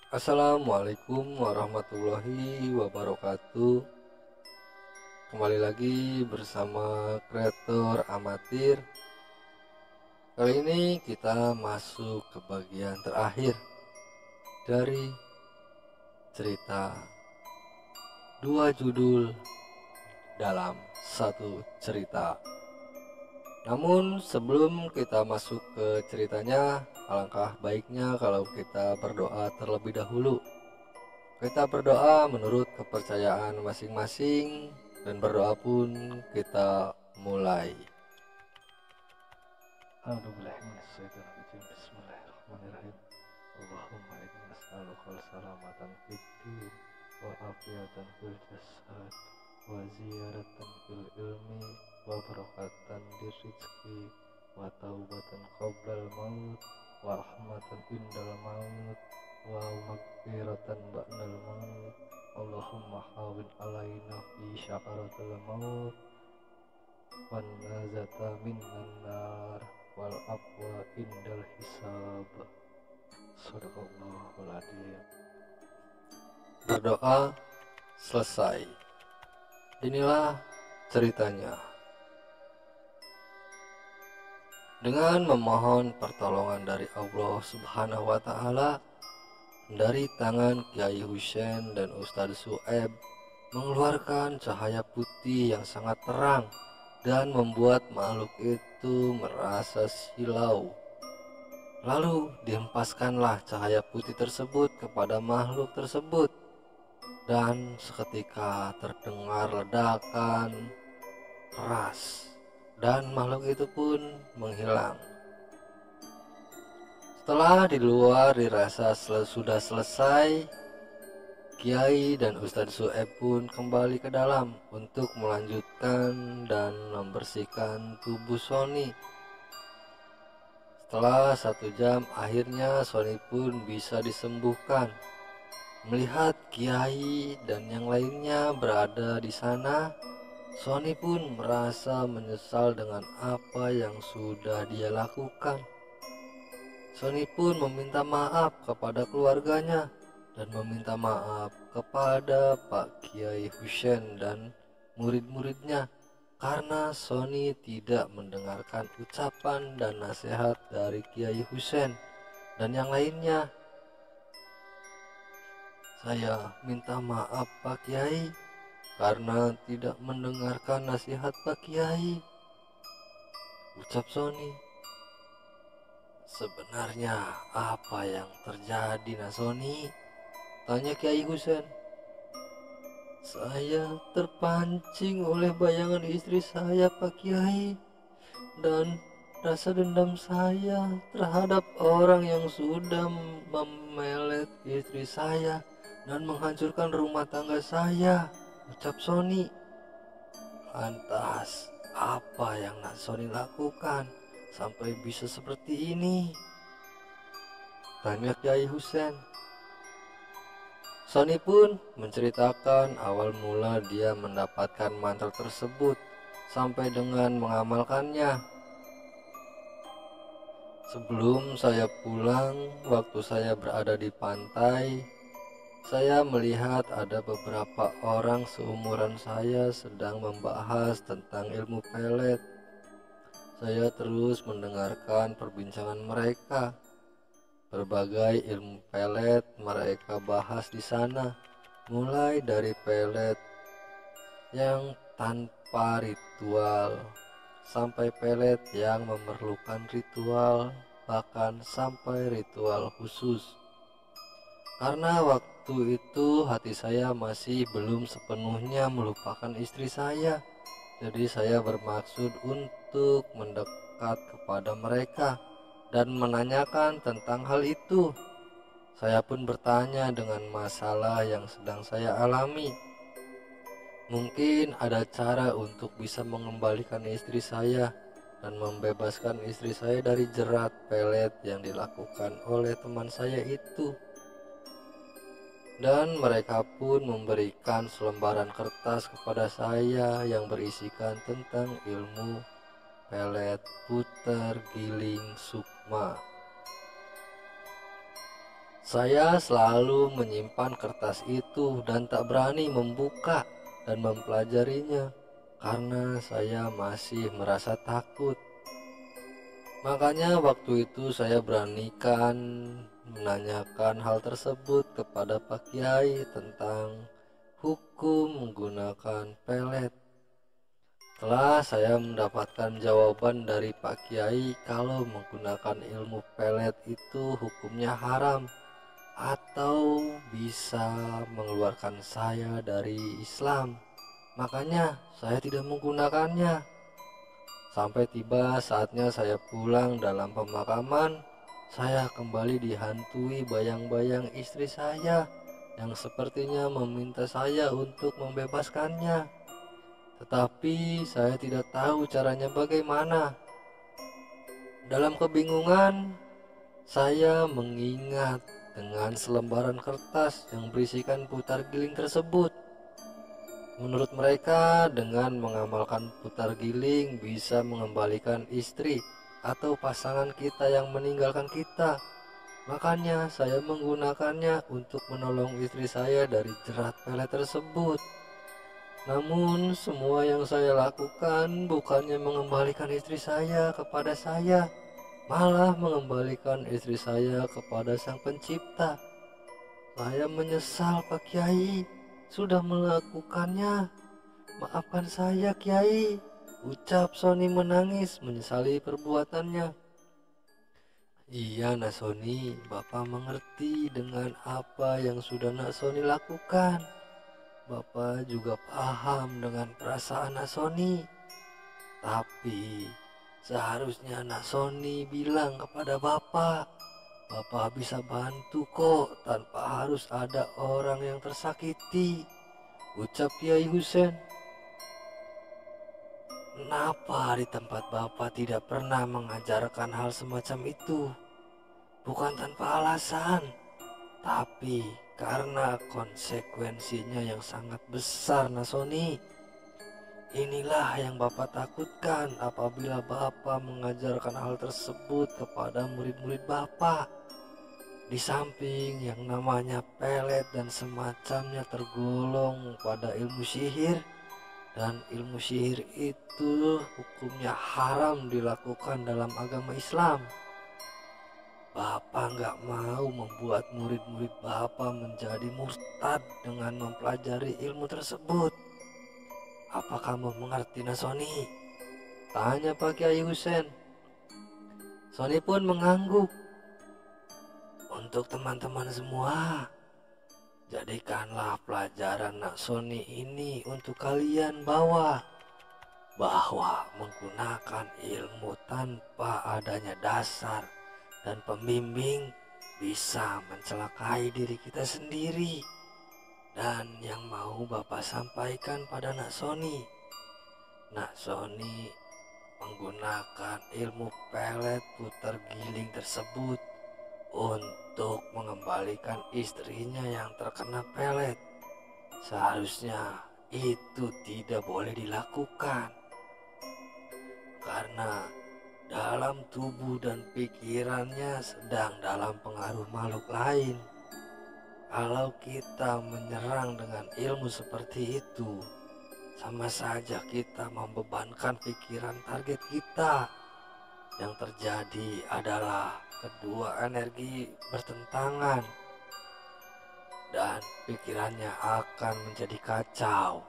Assalamualaikum warahmatullahi wabarakatuh. Kembali lagi bersama kreator amatir. Kali ini kita masuk ke bagian terakhir dari cerita dua judul dalam satu cerita. Namun sebelum kita masuk ke ceritanya, alangkah baiknya kalau kita berdoa terlebih dahulu. Kita berdoa menurut kepercayaan masing-masing, dan berdoa pun kita mulai. Bismillahirrahmanirrahim. Allahumma inni nas'aluka salamatan fid din wa afiatan fil jasad wa ziyaratan fil ilmi wa barakatan di rizki wa taubatan qoblal maut wa rahmatan indal maut wa maghfiratan ba'dal maut. Allahumma hawin alaina fi syakaratul maut wan nazata minan nar wal afwa indal hisab. Sadaqallahul adzim. Berdoa selesai. Inilah ceritanya. Dengan memohon pertolongan dari Allah Subhanahu wa taala, dari tangan Kiai Husain dan Ustadz Sueb mengeluarkan cahaya putih yang sangat terang dan membuat makhluk itu merasa silau. Lalu dihempaskanlah cahaya putih tersebut kepada makhluk tersebut, dan seketika terdengar ledakan keras dan makhluk itu pun menghilang. Setelah di luar dirasa sudah selesai, Kiai dan Ustadz Sueb pun kembali ke dalam untuk melanjutkan dan membersihkan tubuh Sony. Setelah 1 jam, akhirnya Sony pun bisa disembuhkan. Melihat Kiai dan yang lainnya berada di sana, Sony pun merasa menyesal dengan apa yang sudah dia lakukan. Sony pun meminta maaf kepada keluarganya dan meminta maaf kepada Pak Kiai Husain dan murid-muridnya karena Sony tidak mendengarkan ucapan dan nasihat dari Kiai Husain dan yang lainnya. Saya minta maaf Pak Kiai karena tidak mendengarkan nasihat Pak Kiai, ucap Sony. Sebenarnya apa yang terjadi Sony? Tanya Kiai Husain. Saya terpancing oleh bayangan istri saya Pak Kiai, dan rasa dendam saya terhadap orang yang sudah memelet istri saya dan menghancurkan rumah tangga saya, ucap Sony. Lantas apa yang Sony lakukan sampai bisa seperti ini? Tanya Kiai Husain. Sony pun menceritakan awal mula dia mendapatkan mantra tersebut sampai dengan mengamalkannya. Sebelum saya pulang, waktu saya berada di pantai, saya melihat ada beberapa orang seumuran saya sedang membahas tentang ilmu pelet. Saya terus mendengarkan perbincangan mereka. Berbagai ilmu pelet mereka bahas di sana, mulai dari pelet yang tanpa ritual sampai pelet yang memerlukan ritual, bahkan sampai ritual khusus. Karena waktu itu hati saya masih belum sepenuhnya melupakan istri saya, jadi saya bermaksud untuk mendekat kepada mereka dan menanyakan tentang hal itu. Saya pun bertanya dengan masalah yang sedang saya alami. Mungkin ada cara untuk bisa mengembalikan istri saya dan membebaskan istri saya dari jerat pelet yang dilakukan oleh teman saya itu. Dan mereka pun memberikan selembaran kertas kepada saya yang berisikan tentang ilmu pelet puter giling sukma. Saya selalu menyimpan kertas itu dan tak berani membuka dan mempelajarinya karena saya masih merasa takut. Makanya waktu itu saya beranikan menanyakan hal tersebut kepada Pak Kiai tentang hukum menggunakan pelet. Setelah saya mendapatkan jawaban dari Pak Kiai kalau menggunakan ilmu pelet itu hukumnya haram atau bisa mengeluarkan saya dari Islam. Makanya saya tidak menggunakannya. Sampai tiba saatnya saya pulang dalam pemakaman, saya kembali dihantui bayang-bayang istri saya yang sepertinya meminta saya untuk membebaskannya. Tetapi saya tidak tahu caranya bagaimana. Dalam kebingungan, saya mengingat dengan selembaran kertas yang berisikan putar giling tersebut. Menurut mereka, dengan mengamalkan putar giling bisa mengembalikan istri atau pasangan kita yang meninggalkan kita. Makanya saya menggunakannya untuk menolong istri saya dari jerat pelet tersebut. Namun semua yang saya lakukan bukannya mengembalikan istri saya kepada saya, malah mengembalikan istri saya kepada Sang Pencipta. Saya menyesal Pak Kiai sudah melakukannya. Maafkan saya Kiai, ucap Sony menangis menyesali perbuatannya. Iya Nak Sony, Bapak mengerti dengan apa yang sudah Nak Sony lakukan. Bapak juga paham dengan perasaan Nak Sony. Tapi seharusnya Nak Sony bilang kepada Bapak, Bapak bisa bantu kok tanpa harus ada orang yang tersakiti, ucap Kiai Husen. Kenapa di tempat Bapak tidak pernah mengajarkan hal semacam itu? Bukan tanpa alasan, tapi karena konsekuensinya yang sangat besar, Nasoni. Inilah yang Bapak takutkan apabila Bapak mengajarkan hal tersebut kepada murid-murid Bapak. Di samping yang namanya pelet dan semacamnya tergolong pada ilmu sihir, dan ilmu sihir itu hukumnya haram dilakukan dalam agama Islam. Bapak nggak mau membuat murid-murid Bapak menjadi murtad dengan mempelajari ilmu tersebut. Apa kamu mengerti Nasoni? Tanya Pak Kiai Husen. Sony pun mengangguk. Untuk teman-teman semua, jadikanlah pelajaran Nak Sony ini untuk kalian bahwa menggunakan ilmu tanpa adanya dasar dan pembimbing bisa mencelakai diri kita sendiri. Dan yang mau Bapak sampaikan pada Nak Sony menggunakan ilmu pelet putar giling tersebut untuk mengembalikan istrinya yang terkena pelet. Seharusnya itu tidak boleh dilakukan karena dalam tubuh dan pikirannya sedang dalam pengaruh makhluk lain. Kalau kita menyerang dengan ilmu seperti itu, sama saja kita membebankan pikiran target kita. Yang terjadi adalah kedua energi bertentangan dan pikirannya akan menjadi kacau.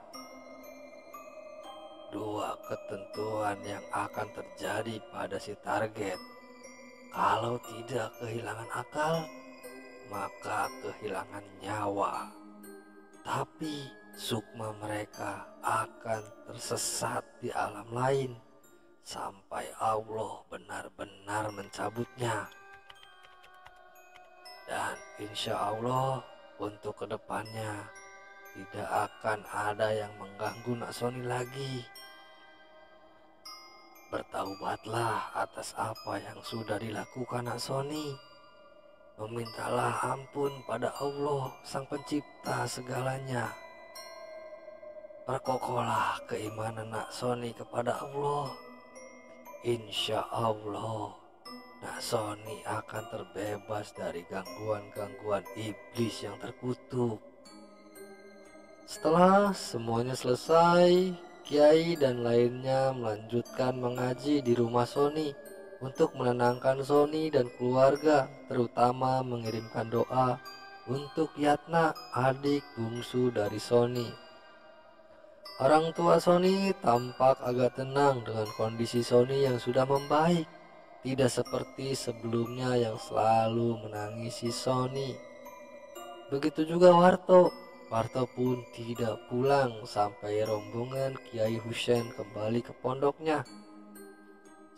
Dua ketentuan yang akan terjadi pada si target. Kalau tidak kehilangan akal, maka kehilangan nyawa. Tapi sukma mereka akan tersesat di alam lain sampai Allah benar-benar mencabutnya. Dan insya Allah untuk kedepannya tidak akan ada yang mengganggu Nak Sony lagi. Bertaubatlah atas apa yang sudah dilakukan Nak Sony. Memintalah ampun pada Allah Sang Pencipta segalanya. Perkokohlah keimanan Nak Sony kepada Allah. Insya Allah nah Sony akan terbebas dari gangguan-gangguan iblis yang terkutuk. Setelah semuanya selesai, Kiai dan lainnya melanjutkan mengaji di rumah Sony untuk menenangkan Sony dan keluarga, terutama mengirimkan doa untuk Yatna, adik bungsu dari Sony. Orang tua Sony tampak agak tenang dengan kondisi Sony yang sudah membaik, tidak seperti sebelumnya yang selalu menangisi Sony. Begitu juga Warto. Warto pun tidak pulang sampai rombongan Kiai Husein kembali ke pondoknya.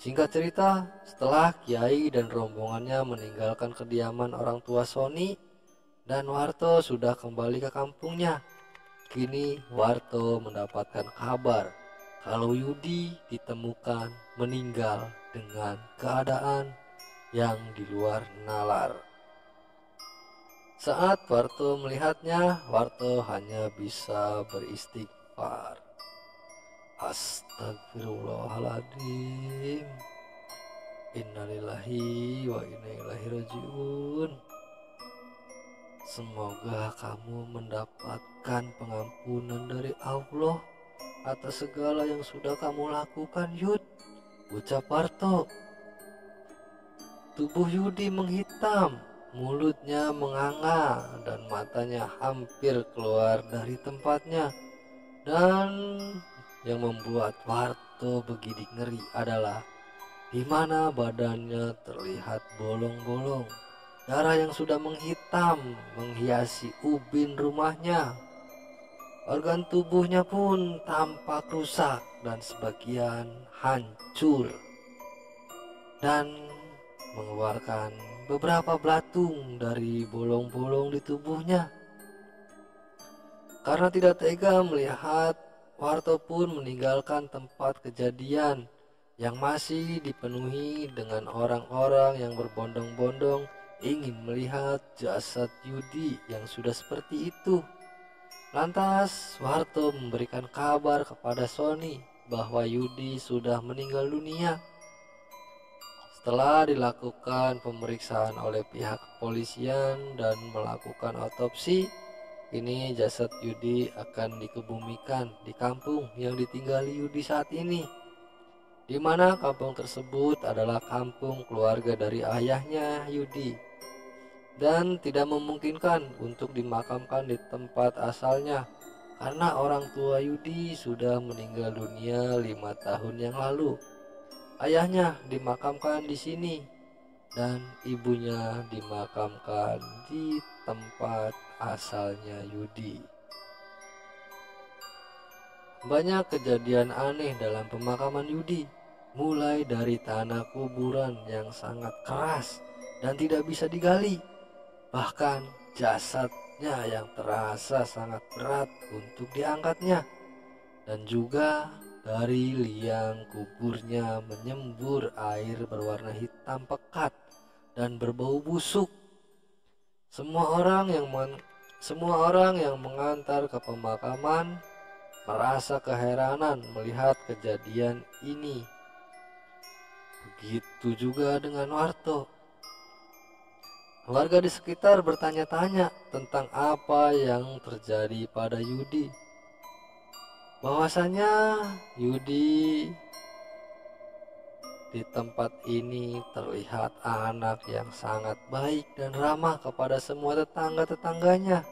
Singkat cerita, setelah Kiai dan rombongannya meninggalkan kediaman orang tua Sony dan Warto sudah kembali ke kampungnya, kini Warto mendapatkan kabar kalau Yudi ditemukan meninggal dengan keadaan yang di luar nalar. Saat Warto melihatnya, Warto hanya bisa beristighfar. Astagfirullahaladzim. Innalillahi wa inna ilaihi rajiun. Semoga kamu mendapatkan pengampunan dari Allah atas segala yang sudah kamu lakukan, Yud, ucap Warto. Tubuh Yudi menghitam, mulutnya menganga dan matanya hampir keluar dari tempatnya. Dan yang membuat Warto begidik ngeri adalah di mana badannya terlihat bolong-bolong. Darah yang sudah menghitam menghiasi ubin rumahnya. Organ tubuhnya pun tampak rusak dan sebagian hancur dan mengeluarkan beberapa belatung dari bolong-bolong di tubuhnya. Karena tidak tega melihat, Warto pun meninggalkan tempat kejadian yang masih dipenuhi dengan orang-orang yang berbondong-bondong ingin melihat jasad Yudi yang sudah seperti itu. Lantas Warto memberikan kabar kepada Sony bahwa Yudi sudah meninggal dunia. Setelah dilakukan pemeriksaan oleh pihak kepolisian dan melakukan otopsi, kini jasad Yudi akan dikebumikan di kampung yang ditinggali Yudi saat ini, di mana kampung tersebut adalah kampung keluarga dari ayahnya Yudi, dan tidak memungkinkan untuk dimakamkan di tempat asalnya karena orang tua Yudi sudah meninggal dunia 5 tahun yang lalu. Ayahnya dimakamkan di sini dan ibunya dimakamkan di tempat asalnya Yudi. Banyak kejadian aneh dalam pemakaman Yudi, mulai dari tanah kuburan yang sangat keras dan tidak bisa digali, bahkan jasadnya yang terasa sangat berat untuk diangkatnya, dan juga dari liang kuburnya menyembur air berwarna hitam pekat dan berbau busuk. Semua orang yang mengantar ke pemakaman merasa keheranan melihat kejadian ini. Begitu juga dengan Warto. Warga di sekitar bertanya-tanya tentang apa yang terjadi pada Yudi. Bahwasanya Yudi di tempat ini terlihat anak yang sangat baik dan ramah kepada semua tetangga-tetangganya.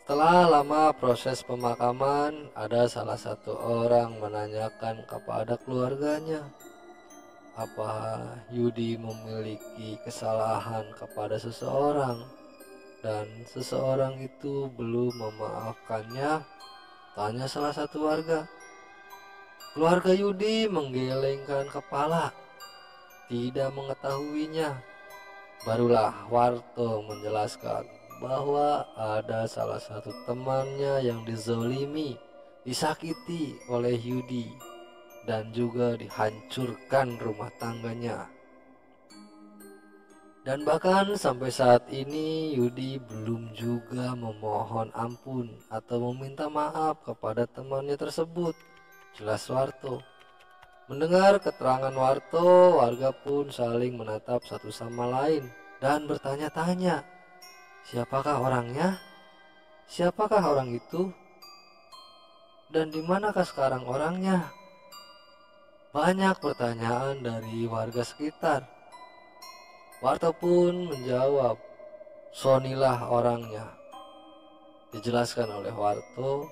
Setelah lama proses pemakaman, ada salah satu orang menanyakan kepada keluarganya, apa Yudi memiliki kesalahan kepada seseorang dan seseorang itu belum memaafkannya. Tanya salah satu warga. Keluarga Yudi menggelengkan kepala, tidak mengetahuinya. Barulah Warto menjelaskan bahwa ada salah satu temannya yang dizolimi, disakiti oleh Yudi, dan juga dihancurkan rumah tangganya. Dan bahkan sampai saat ini Yudi belum juga memohon ampun atau meminta maaf kepada temannya tersebut, jelas Warto. Mendengar keterangan Warto, warga pun saling menatap satu sama lain dan bertanya-tanya, siapakah orangnya? Siapakah orang itu? Dan di manakah sekarang orangnya? Banyak pertanyaan dari warga sekitar. Warto pun menjawab, Sonilah orangnya. Dijelaskan oleh Warto,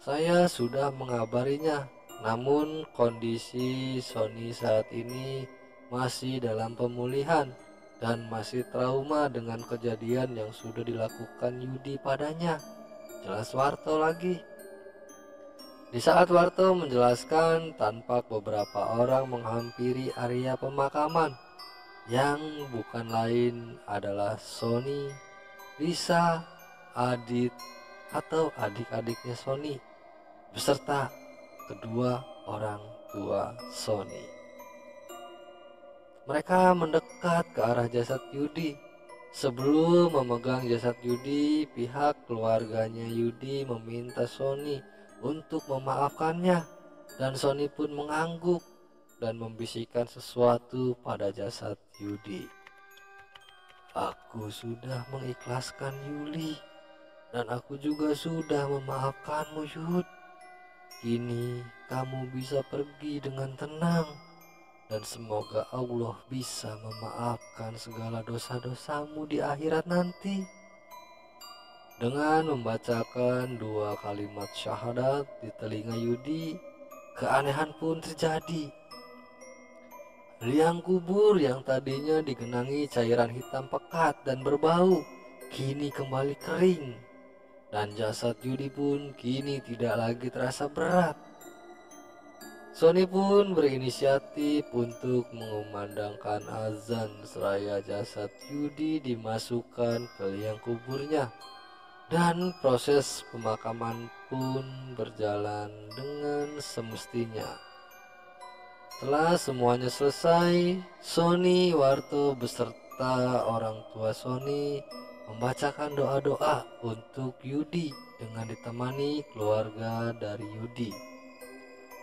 saya sudah mengabarinya, namun kondisi Sony saat ini masih dalam pemulihan dan masih trauma dengan kejadian yang sudah dilakukan Yudi padanya. Jelas Warto lagi. Di saat Warto menjelaskan, tampak beberapa orang menghampiri area pemakaman yang bukan lain adalah Sony, Lisa, Adit atau adik-adiknya Sony beserta kedua orang tua Sony. Mereka mendekat ke arah jasad Yudi. Sebelum memegang jasad Yudi, pihak keluarganya Yudi meminta Sony untuk memaafkannya, dan Sony pun mengangguk dan membisikkan sesuatu pada jasad Yudi. Aku sudah mengikhlaskan Yuli, dan aku juga sudah memaafkanmu, Yud. Kini kamu bisa pergi dengan tenang, dan semoga Allah bisa memaafkan segala dosa-dosamu di akhirat nanti. Dengan membacakan 2 kalimat syahadat di telinga Yudi, keanehan pun terjadi. Liang kubur yang tadinya digenangi cairan hitam pekat dan berbau, kini kembali kering. Dan jasad Yudi pun kini tidak lagi terasa berat. Sony pun berinisiatif untuk mengumandangkan azan seraya jasad Yudi dimasukkan ke liang kuburnya. Dan proses pemakaman pun berjalan dengan semestinya. Setelah semuanya selesai, Sony, Warto beserta orang tua Sony membacakan doa-doa untuk Yudi dengan ditemani keluarga dari Yudi.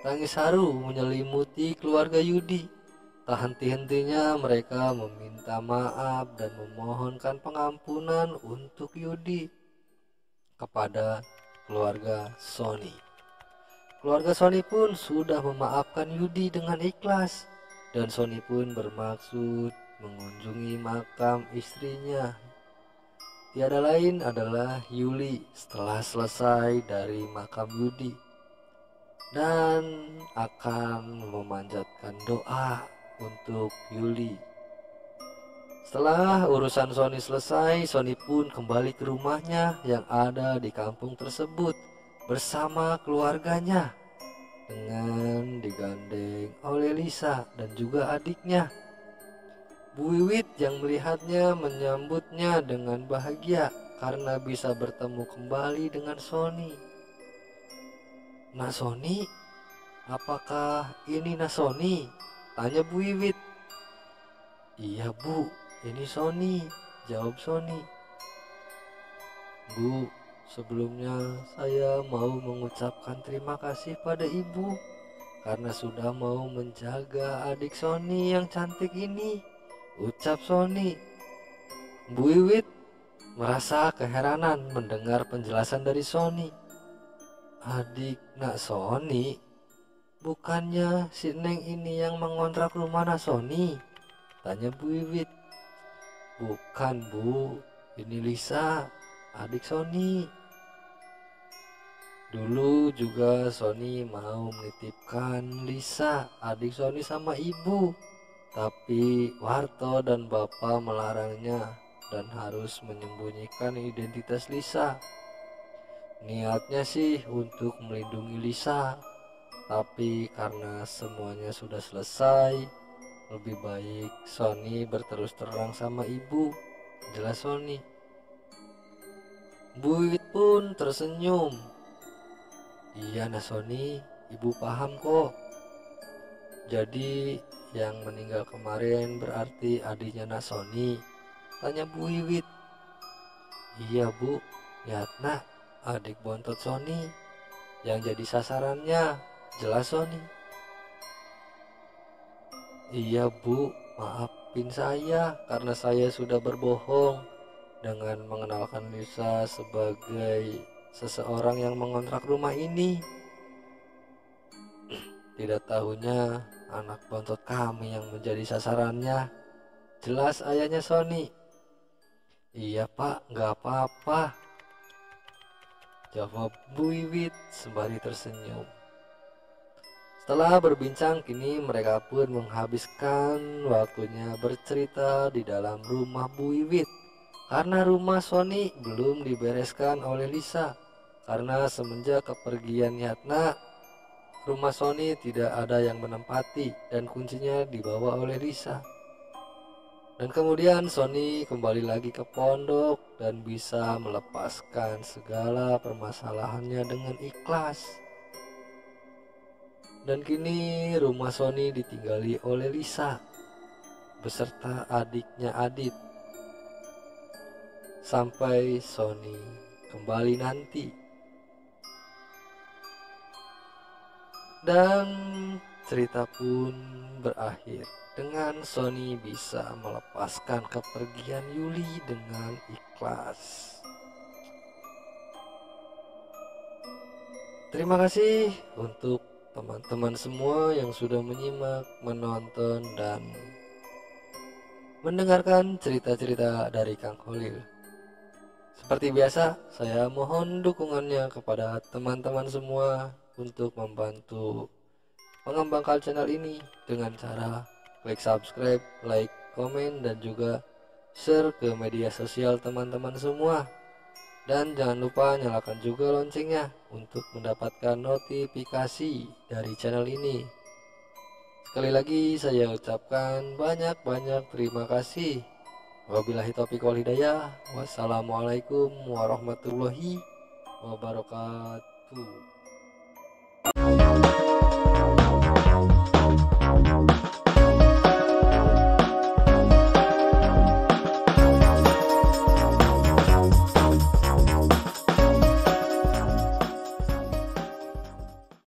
Tangis haru menyelimuti keluarga Yudi. Tak henti-hentinya mereka meminta maaf dan memohonkan pengampunan untuk Yudi kepada keluarga Sony. Keluarga Sony pun sudah memaafkan Yudi dengan ikhlas, dan Sony pun bermaksud mengunjungi makam istrinya. Tiada lain adalah Yuli setelah selesai dari makam Yudi, dan akan memanjatkan doa untuk Yuli. Setelah urusan Sony selesai, Sony pun kembali ke rumahnya yang ada di kampung tersebut bersama keluarganya dengan digandeng oleh Lisa dan juga adiknya. Bu Wiwit yang melihatnya menyambutnya dengan bahagia karena bisa bertemu kembali dengan Sony. Nak Sony, apakah ini Nak Sony? Tanya Bu Wiwit. Iya Bu, ini Sony, jawab Sony. Bu, sebelumnya saya mau mengucapkan terima kasih pada ibu karena sudah mau menjaga adik Sony yang cantik ini, ucap Sony. Bu Wiwit merasa keheranan mendengar penjelasan dari Sony. Adik Nak Sony? Bukannya si Neng ini yang mengontrak rumah Nak Sony? Tanya Bu Wiwit. Bukan Bu, ini Lisa, adik Sony. Dulu juga Sony mau menitipkan Lisa, adik Sony sama ibu. Tapi Warto dan Bapak melarangnya dan harus menyembunyikan identitas Lisa. Niatnya sih untuk melindungi Lisa, tapi karena semuanya sudah selesai, lebih baik Sony berterus terang sama ibu, jelas Sony. Bu Wiwit pun tersenyum. Iya Nak Sony, ibu paham kok. Jadi yang meninggal kemarin berarti adiknya Nak Sony? Tanya Bu Wiwit. Iya Bu, Yatna, adik bontot Sony yang jadi sasarannya, jelas Sony. Iya Bu, maafin saya karena saya sudah berbohong dengan mengenalkan Lisa sebagai seseorang yang mengontrak rumah ini. Tidak tahunya anak bontot kami yang menjadi sasarannya. Jelas ayahnya Sony. Iya Pak, nggak apa-apa, jawab Bu Wiwit sembari tersenyum. Setelah berbincang, kini mereka pun menghabiskan waktunya bercerita di dalam rumah Bu Wiwit. Karena rumah Sony belum dibereskan oleh Lisa. Karena semenjak kepergian Yatna, rumah Sony tidak ada yang menempati dan kuncinya dibawa oleh Lisa. Dan kemudian Sony kembali lagi ke pondok dan bisa melepaskan segala permasalahannya dengan ikhlas. Dan kini rumah Sony ditinggali oleh Lisa beserta adiknya Adit sampai Sony kembali nanti. Dan cerita pun berakhir dengan Sony bisa melepaskan kepergian Yuli dengan ikhlas. Terima kasih untuk teman-teman semua yang sudah menyimak, menonton, dan mendengarkan cerita-cerita dari Kang Holil. Seperti biasa, saya mohon dukungannya kepada teman-teman semua untuk membantu mengembangkan channel ini dengan cara klik subscribe, like, komen, dan juga share ke media sosial teman-teman semua. Dan jangan lupa nyalakan juga loncengnya untuk mendapatkan notifikasi dari channel ini. Sekali lagi saya ucapkan banyak-banyak terima kasih. Wabillahi taufiq wal hidayah. Wassalamualaikum warahmatullahi wabarakatuh.